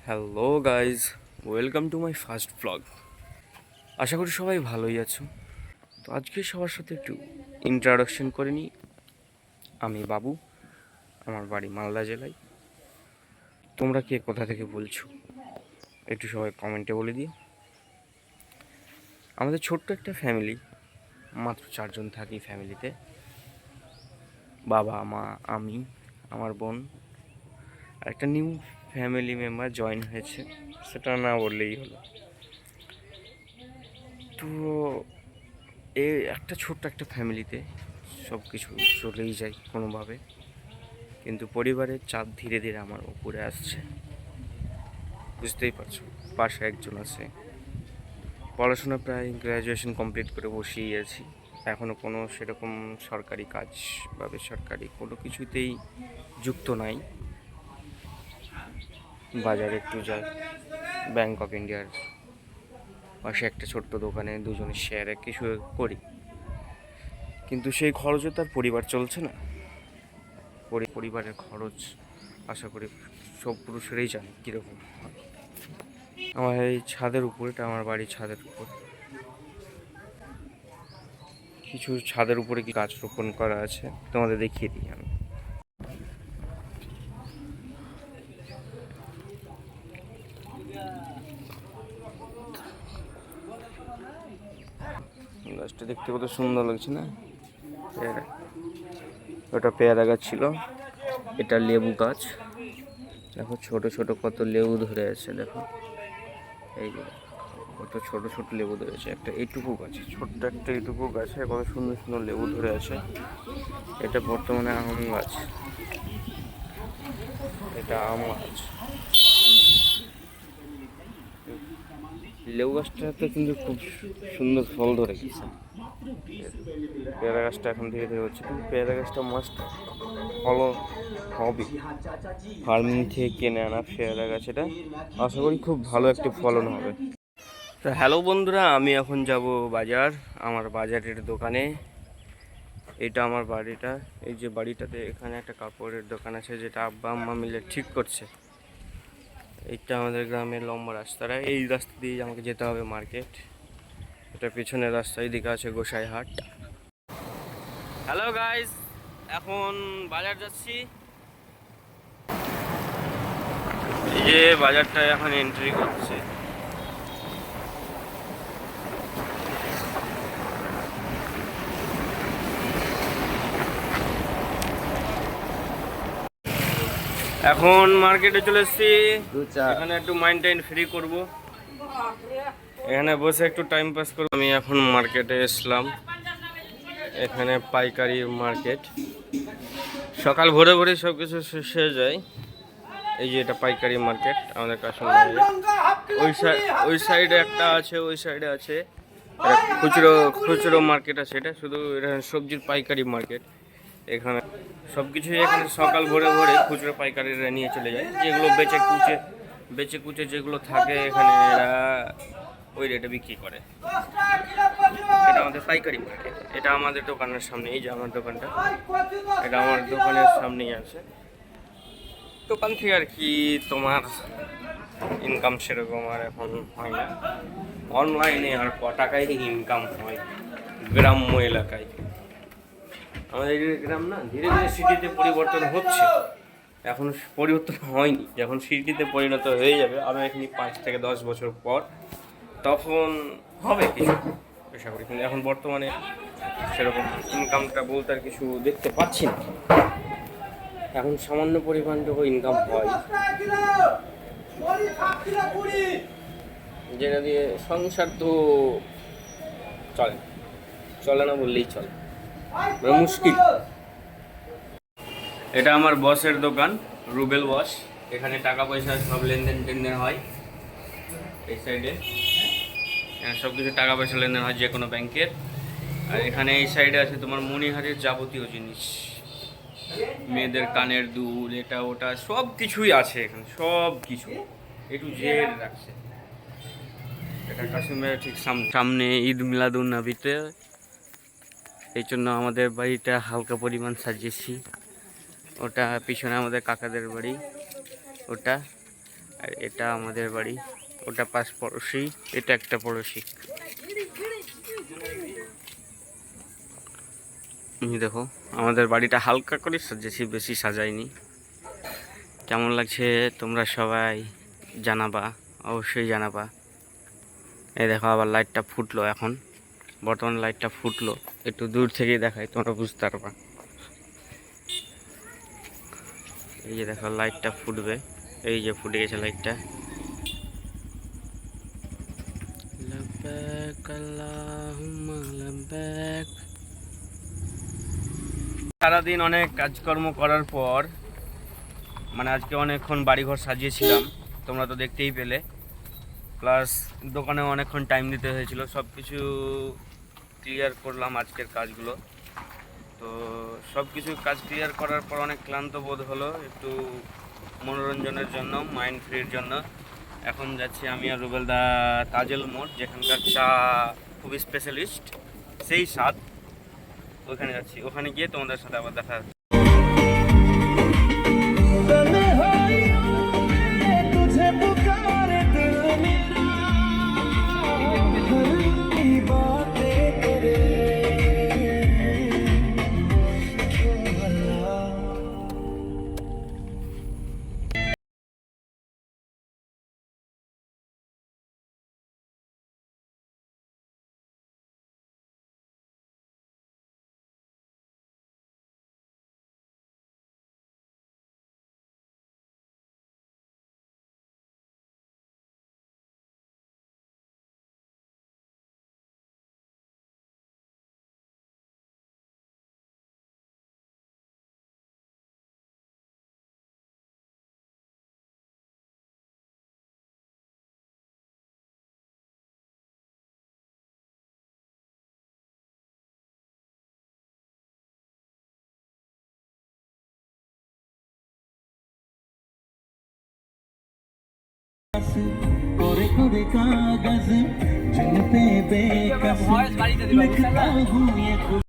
Hello guys, welcome to my first blog. আশা করি সবাই ভালোই আছো। তো আজকে সবার সাথে একটু ইন্ট্রোডাকশন করে নিই। আমি বাবু, আমার বাড়ি মালদা জেলায়। তোমরা কে কোথা থেকে বলছো একটু সবাই কমেন্টে বলে দিও। আমাদের ছোট্ট একটা ফ্যামিলি, মাত্র 4জন থাকি ফ্যামিলিতে। বাবা, মা, আমি, আমার বোন, আর একটা নিউ ফ্যামিলি মেম্বার জয়েন হয়েছে, সেটা না বললেই হলো। তো এই একটা ছোট্ট একটা ফ্যামিলিতে সব কিছু চলেই যায় কোনোভাবে, কিন্তু পরিবারের চাপ ধীরে ধীরে আমার উপরে আসছে। বুঝতেই পারছো, পাশে একজন আছে। পড়াশোনা প্রায় গ্র্যাজুয়েশন কমপ্লিট করে বসেই আছি। এখনও কোনো সেরকম সরকারি কাজ বা বেসরকারি কোনো কিছুতেই যুক্ত নাই। বাজারে একটু যাই, ব্যাংক অফ ইন্ডিয়ার পাশে একটা ছোট্ট দোকানে দুজনে শেয়ারে কিছু করি, কিন্তু সেই খরচে তার পরিবার চলছে না। পরিবারের খরচ আশা করি সব পুরুষেরই জানে কীরকম হয়। আমার এই ছাদের উপর, এটা আমার বাড়ির ছাদের উপর, কিছু ছাদের উপরে কি গাছ রোপণ করা আছে তোমাদের দেখিয়ে দিই আমি। গাছটা দেখতে কত সুন্দর লাগছে না? পেয়ারা, ওটা পেয়ারা গাছ ছিল, এটা লেবু গাছ। দেখো ছোট ছোট কত লেবু ধরে আছে, দেখো এই যে কত ছোট ছোট লেবু ধরেছে। একটা এইটুকু গাছে, ছোট্ট একটা এইটুকু গাছে কত সুন্দর সুন্দর লেবু ধরে আছে। এটা বর্তমানে আম গাছ, এটা আম গাছ। লেবু গাছটাতে কিন্তু খুব সুন্দর ফল ধরে গেছে। পেয়ারা গাছটা এখন ধীরে ধীরে হচ্ছে, কিন্তু পেয়ারা গাছটা মাস্ট ফলন হবে। ফার্মিং থেকে কিনে আনা পেয়ারা গাছ, এটা আশা করি খুব ভালো একটি ফলন হবে। তো হ্যালো বন্ধুরা, আমি এখন যাব বাজার, আমার বাজারের দোকানে। এটা আমার বাড়িটা, এই যে বাড়িটাতে এখানে একটা কাপড়ের দোকান আছে, যেটা আব্বা আম্মা মিলে ঠিক করছে। এইটা আমাদের গ্রামের লম্বা রাস্তাটা, এই রাস্তা দিয়ে আমাকে যেতে হবে মার্কেট। এটা পিছনের রাস্তা, এইদিকে আছে গোসাইহাট। হ্যালো গাইস, এখন বাজার যাচ্ছি। এই যে বাজারটা এখন এন্ট্রি করছে। এখন মার্কেটে চলে এসেছি, এখানে একটু মাইন্ড টাইন্ড ফ্রি করবো, এখানে বসে একটু টাইম পাস করবো। আমি এখন মার্কেটে এসলাম, এখানে পাইকারি মার্কেট। সকাল ভোরে ভোরে সব কিছু শেষ হয়ে যায়। এই যে এটা পাইকারি মার্কেট আমাদের কাছে। ওই সাইডে একটা আছে, ওই সাইডে আছে খুচরো খুচরো মার্কেট আছে। এটা শুধু এটা সবজির পাইকারি মার্কেট। এখানে সব কিছুই এখানে সকাল ভোরে ভোরে খুচরো পাইকারিরা নিয়ে চলে যায়। যেগুলো বেচে কুচে যেগুলো থাকে এখানে, এরা ওই রেটে বিক্রি করে। এটা আমাদের পাইকারি মার্কেট। এটা আমাদের দোকানের সামনে, এই যে আমার দোকানটা, এটা আমার দোকানের সামনেই আছে। দোকান থেকে আর কি তোমার ইনকাম সেরকম আর এখন হয় না। অনলাইনে আর ক টাকায় ইনকাম হয় গ্রাম্য এলাকায়। আমাদের গ্রাম না, ধীরে ধীরে সিটিতে পরিবর্তন হচ্ছে, এখন পরিবর্তন হয়নি। যখন সিটিতে পরিণত হয়ে যাবে আরও এখানে 5 থেকে 10 বছর পর, তখন হবে কিছু আশা করি। কিন্তু এখন বর্তমানে সেরকম ইনকামটা বলতে আর কিছু দেখতে পাচ্ছি না। এখন সামান্য পরিমাণটুকু ইনকাম হয়, যেটা দিয়ে সংসার তো চলে চলে না বললেই চলে, মুশকিল। এটা আমার বসের দোকান, রুবেল বস। এখানে টাকা পয়সা সব লেনদেন টেনদেন হয়। এই সাইডে এখানে সব কিছু টাকা পয়সা লেনদেন হয় যে কোনো ব্যাংকের। আর এখানে এই সাইডে আছে তোমার মণিহারের যাবতীয় জিনিস, মেয়েদের কানের দুল, এটা ওটা সব কিছুই আছে এখানে, সব কিছু একটু জেড রাখছে। এটা কাশ্মীরের ঠিক সামনে ঈদ মিলাদুন নবীতে, এই জন্য আমাদের বাড়িটা হালকা পরিমাণ সাজিয়েছি। ওটা পিছনে আমাদের কাকাদের বাড়ি ওটা। আর এটা আমাদের বাড়ি, ওটা পাশ পড়োশি, এটা একটা পড়োশি। দেখো আমাদের বাড়িটা হালকা করে সাজিয়েছি, বেশি সাজাইনি। কেমন লাগছে তোমরা সবাই জানাবা, অবশ্যই জানাবা। এই দেখো আবার লাইটটা ফুটলো, এখন বর্তমানে লাইটটা ফুটলো, একটু দূর থেকেই দেখাই তোমরা বুঝতে পারবা। এই যে দেখো লাইটটা ফুটবে, এই যে ফুটে গেছে লাইটটা। সারাদিন অনেক কাজকর্ম করার পর মানে আজকে অনেকক্ষণ বাড়িঘর সাজিয়েছিলাম, তোমরা তো দেখতেই পেলে। প্লাস দোকানেও অনেকক্ষণ টাইম দিতে হয়েছিল, সব কিছু ক্লিয়ার করলাম আজকের কাজগুলো। তো সব কিছু কাজ ক্লিয়ার করার পর অনেক ক্লান্ত বোধ হলো, একটু মনোরঞ্জনের জন্য, মাইন্ড ফ্রির জন্য এখন যাচ্ছি আমি আর রুবেলদা তাজেল মোড়, যেখানকার চা খুবই স্পেশালিস্ট, সেই স্বাদ। ওখানে যাচ্ছি, ওখানে গিয়ে তোমাদের সাথে আবার দেখা হচ্ছে। कोरे कोरे कागज जिन पे बेकस लिखता हूँ ये खुद